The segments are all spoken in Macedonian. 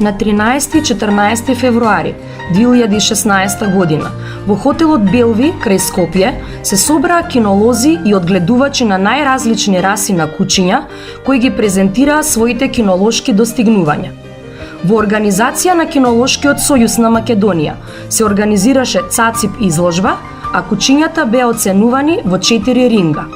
На 13 и 14 февруари 2016 година во хотелот Белви крај Скопје се собраа кинолози и одгледувачи на најразлични раси на кучиња кои ги презентираа своите кинолошки достигнувања. Во организација на Кинолошкиот сојуз на Македонија се организираше цацип изложба, а кучињата беа оценувани во 4 ринга.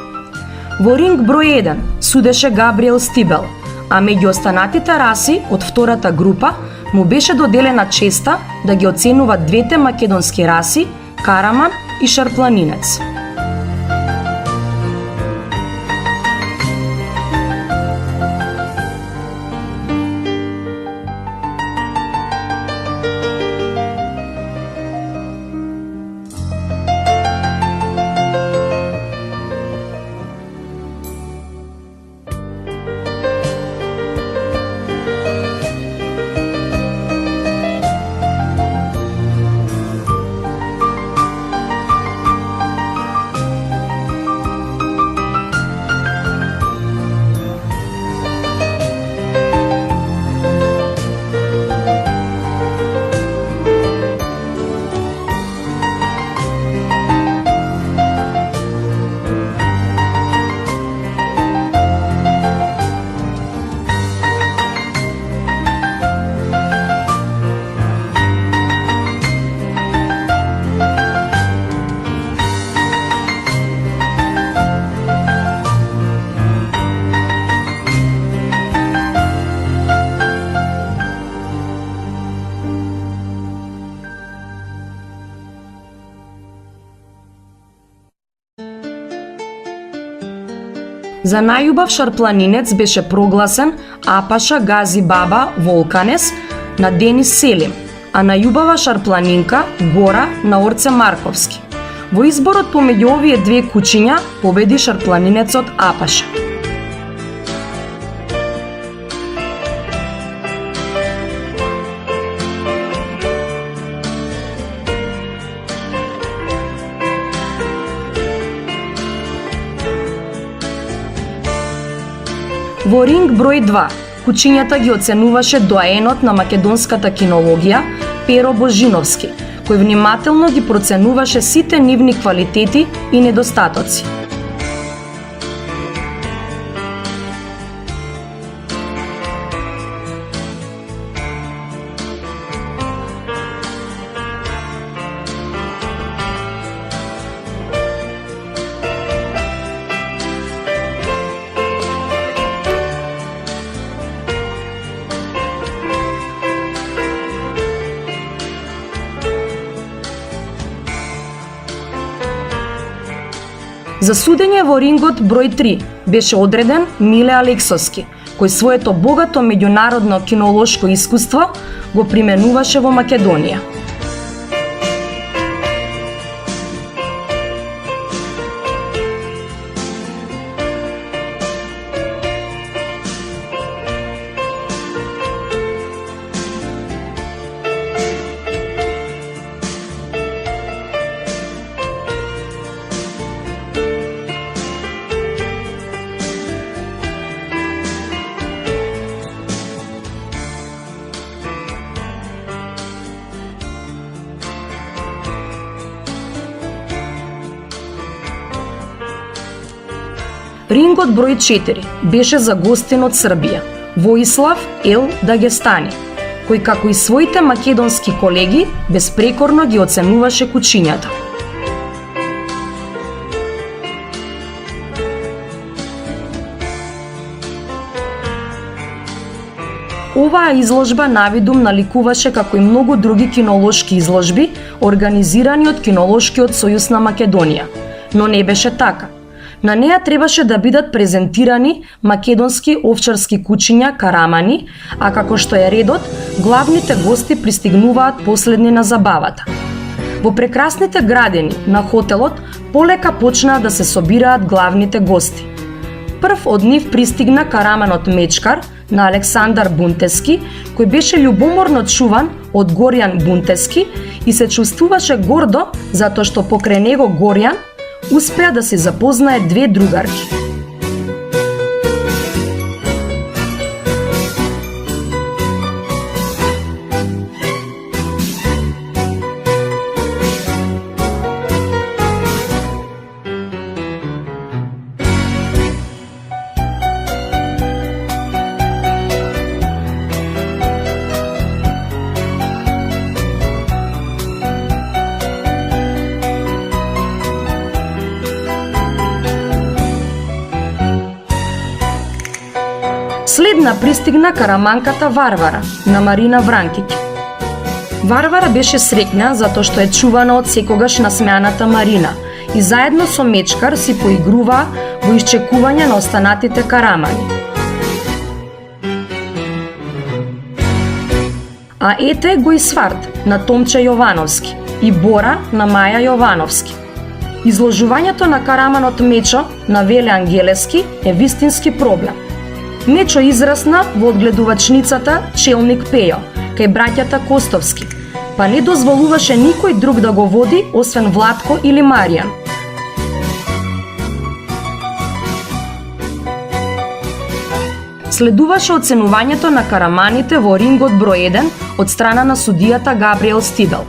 Во ринг број 1 судеше Габриел Стибел, а меѓу останатите раси од втората група му беше доделена честа да ги оценува двете македонски раси, Караман и Шарпланинец. За најубав шарпланинец беше прогласен Апаша Гази Баба Волканес на Денис Селим, а најубава шарпланинка Гора на Орце Марковски. Во изборот помеѓу овие две кучиња победи шарпланинецот Апаша. Во ринг број 2, кучињата ги оценуваше доаенот на македонската кинологија Перо Божиновски, кој внимателно ги проценуваше сите нивни квалитети и недостатоци. За судење во рингот број 3 беше одреден Миле Алексовски, кој своето богато меѓународно кинолошко искуство го применуваше во Македонија. Рингот број 4 беше за гостин од Србија, Воислав Ел Дагестани, кој како и своите македонски колеги безпрекорно ги оценуваше кучињата. Оваа изложба навидум наликуваше како и многу други кинолошки изложби организирани од Кинолошкиот сојуз на Македонија, но не беше така. На неа требаше да бидат презентирани македонски овчарски кучиња карамани, а како што е редот, главните гости пристигнуваат последни на забавата. Во прекрасните градини на хотелот полека почнаа да се собираат главните гости. Прв од нив пристигна караманот Мечкар на Александар Бунтески, кој беше љубоморно чуван од Горјан Бунтески и се чувствуваше гордо затоа што покрај него Горјан успеа да се запознае две другарки. на пристигна караманката Варвара на Марина Вранкиќ. Варвара беше среќна затоа што е чувана од секогаш насмеаната Марина и заедно со Мечкар си поигруваа во исчекување на останатите карамани. А ете го и Сварт на Томче Јовановски и Бора на Маја Јовановски. Изложувањето на караманот Мечо на Веле Ангелески е вистински проблем. Мечо израсна во одгледувачницата Челник Пејо, кај браќата Костовски, па не дозволуваше никој друг да го води освен Владко или Маријан. Следуваше оценувањето на караманите во рингот број 1 од страна на судијата Габриел Стибел.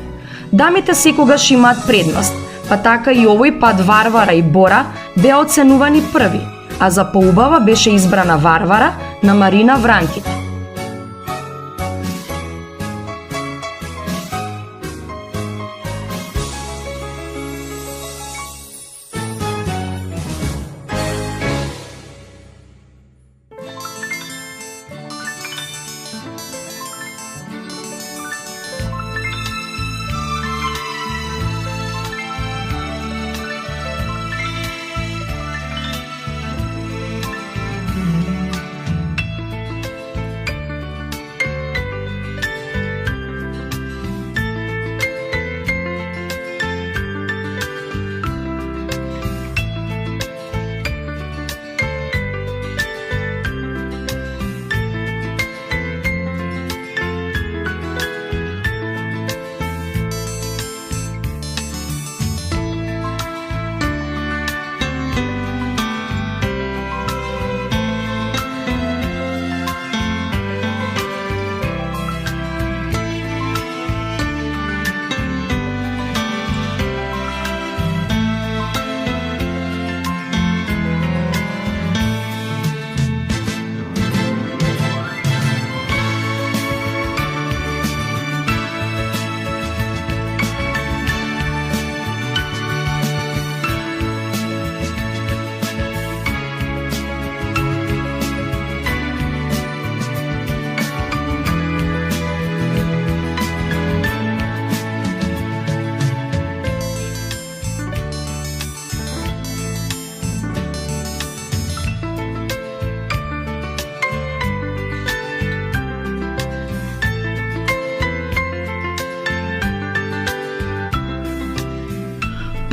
Дамите секогаш имаат предност, па така и овој пат Варвара и Бора беа оценувани први, а за поубава беше избрана Варвара на Марина Вранкиќ.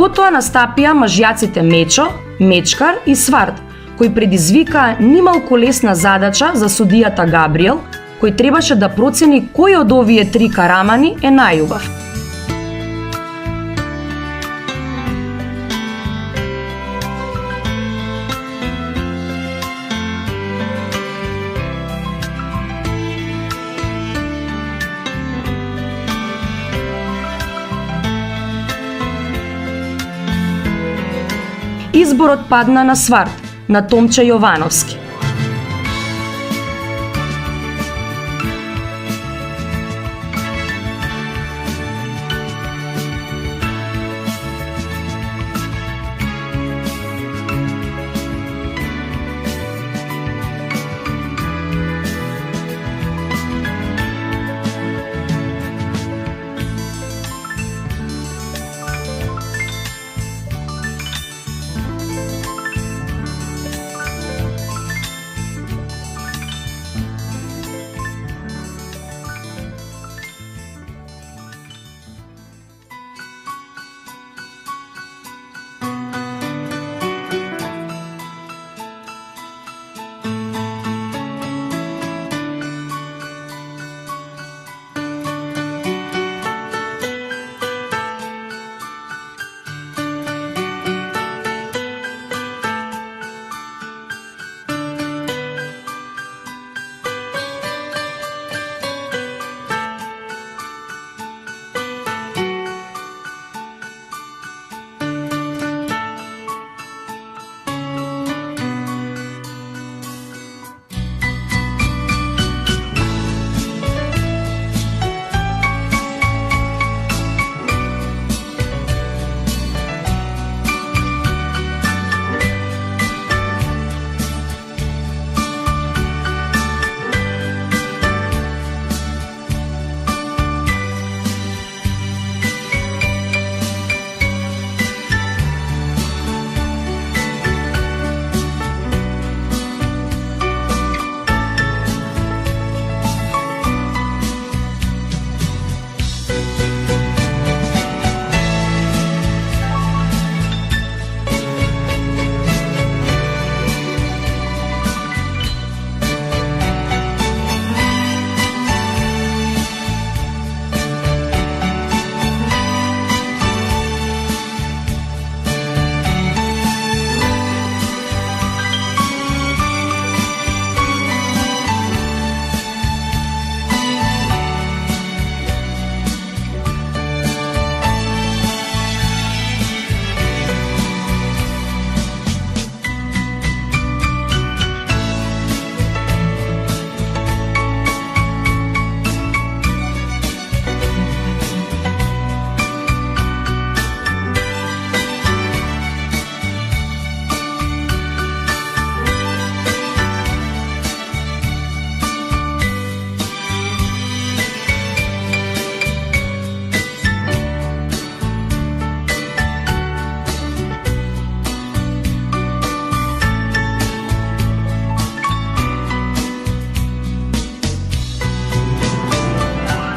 Потоа настапија мажјаците Мечо, Мечкар и Сварт, кои предизвикаа нималку лесна задача за судијата Габриел, кој требаше да процени кој од овие три карамани е најубав. Изборот падна на Сварт, на Томче Јовановски.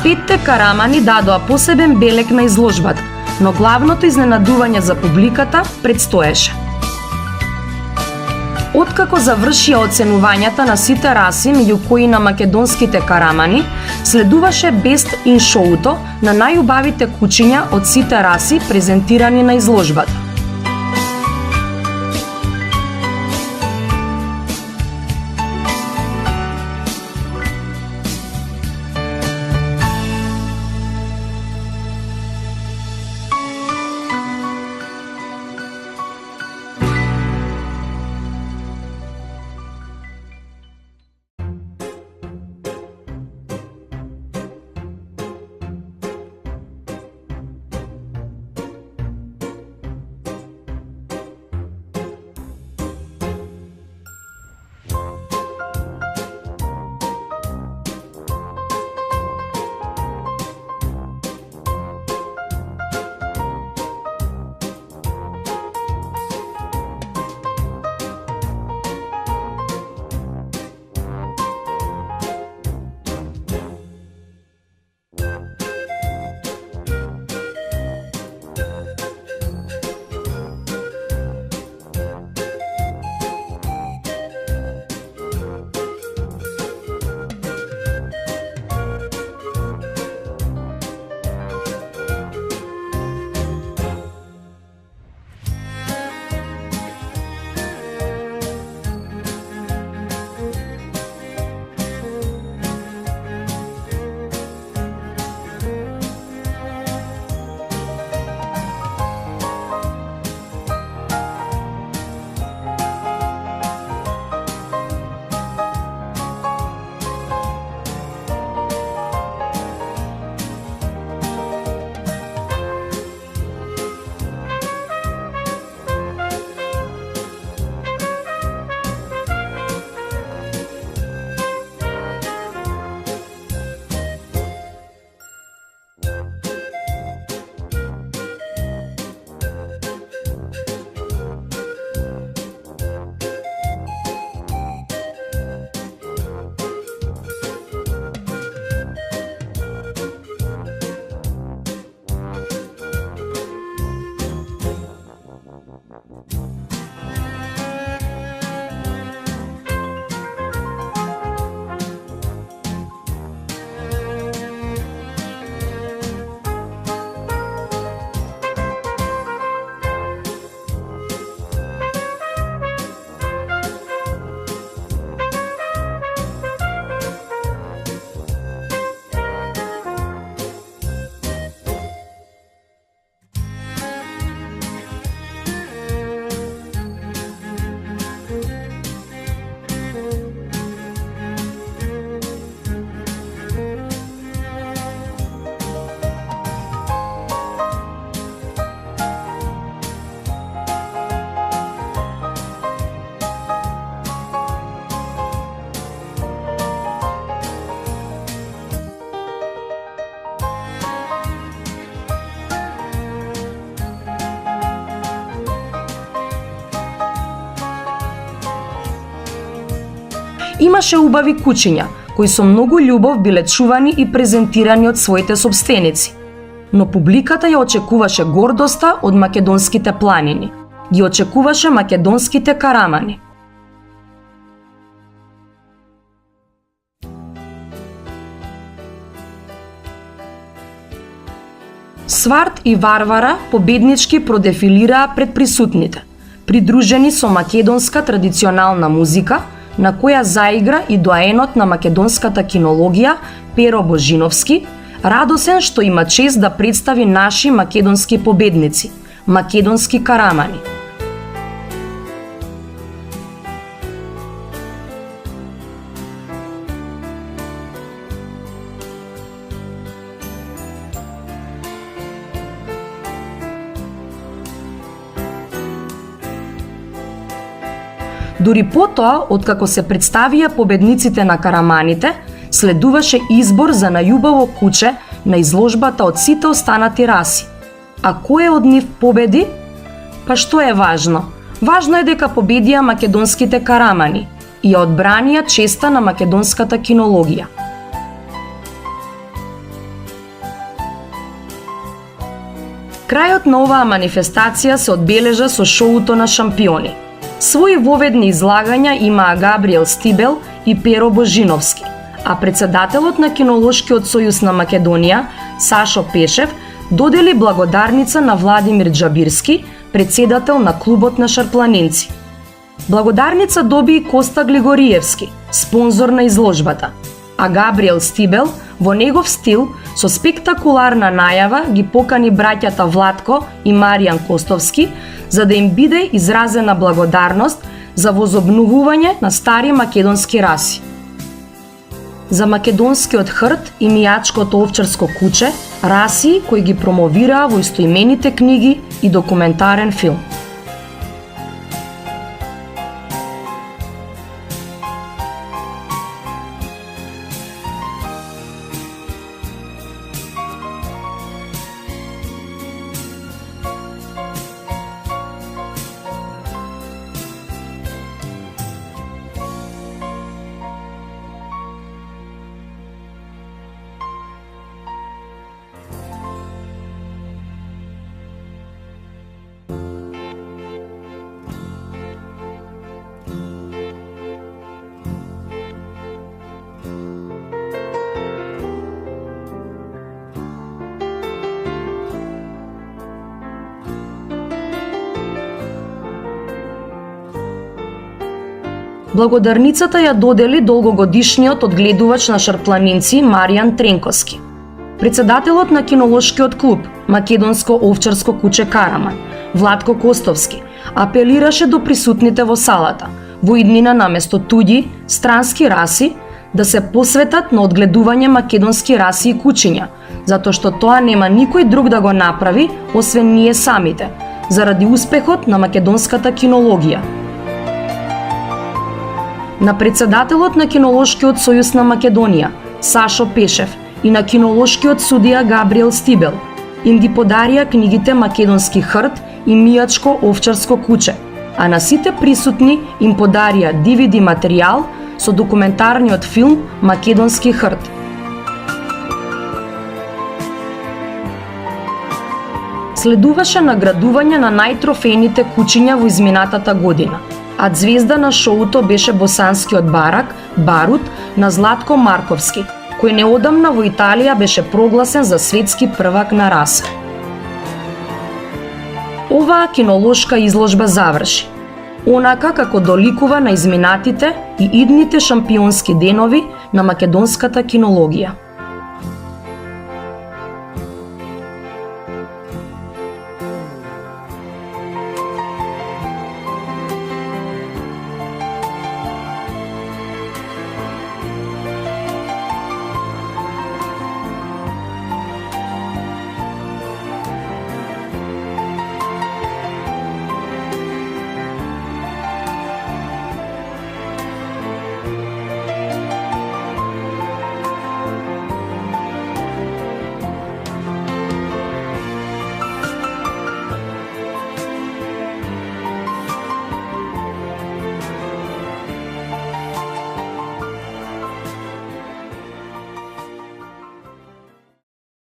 5 карамани дадоа посебен белег на изложбата, но главното изненадување за публиката предстоеше. Откако завршија оценувањата на сите раси, меѓу кои на македонските карамани, следуваше Best in шоуто на најубавите кучиња од сите раси презентирани на изложбата. Имаше убави кучиња, кои со многу љубов биле чувани и презентирани од своите сопстеници. Но публиката ја очекуваше гордоста од македонските планини. Ги очекуваше македонските карамани. Сварт и Варвара победнички продефилираа пред присутните, придружени со македонска традиционална музика, на која заигра и доаенот на македонската кинологија Перо Божиновски, радосен што има чест да представи наши македонски победници, македонски карамани. Дури потоа, откако се представија победниците на караманите, следуваше избор за најубаво куче на изложбата од сите останати раси. А кој од нив победи? Па што е важно? Важно е дека победија македонските карамани и ја одбранија честа на македонската кинологија. Крајот на оваа манифестација се одбележа со шоуто на шампиони. Своји воведни излагања имаа Габриел Стибел и Перо Божиновски, а председателот на Кинолошкиот сојуз на Македонија, Сашо Пешев, додели благодарница на Владимир Џабирски, председател на клубот на шарпланинци. Благодарница доби и Коста Глигориевски, спонзор на изложбата, а Габриел Стибел во негов стил со спектакуларна најава ги покани браќата Владко и Маријан Костовски за да им биде изразена благодарност за возобновување на стари македонски раси. За македонскиот хрт и мијачкото овчарско куче, раси кои ги промовираа во истоимените книги и документарен филм. Благодарницата ја додели долгогодишниот одгледувач на шарпланинци Маријан Тренковски. Председателот на Кинолошкиот клуб Македонско овчарско куче Караман, Владко Костовски, апелираше до присутните во салата, во иднина наместо туѓи, странски раси, да се посветат на одгледување македонски раси и кучиња, затоа што тоа нема никој друг да го направи, освен ние самите, заради успехот на македонската кинологија. На председателот на Кинолошкиот сојуз на Македонија, Сашо Пешев, и на кинолошкиот судија Габриел Стибел им ги подарија книгите Македонски хрт и Мијачко овчарско куче, а на сите присутни им подарија DVD материјал со документарниот филм Македонски хрт. Следуваше наградување на најтрофејните кучиња во изминатата година, а звезда на шоуто беше босанскиот барак, Барут, на Златко Марковски, кој неодамна во Италија беше прогласен за светски првак на раса. Оваа кинолошка изложба заврши, онака како доликува на изминатите и идните шампионски денови на македонската кинологија.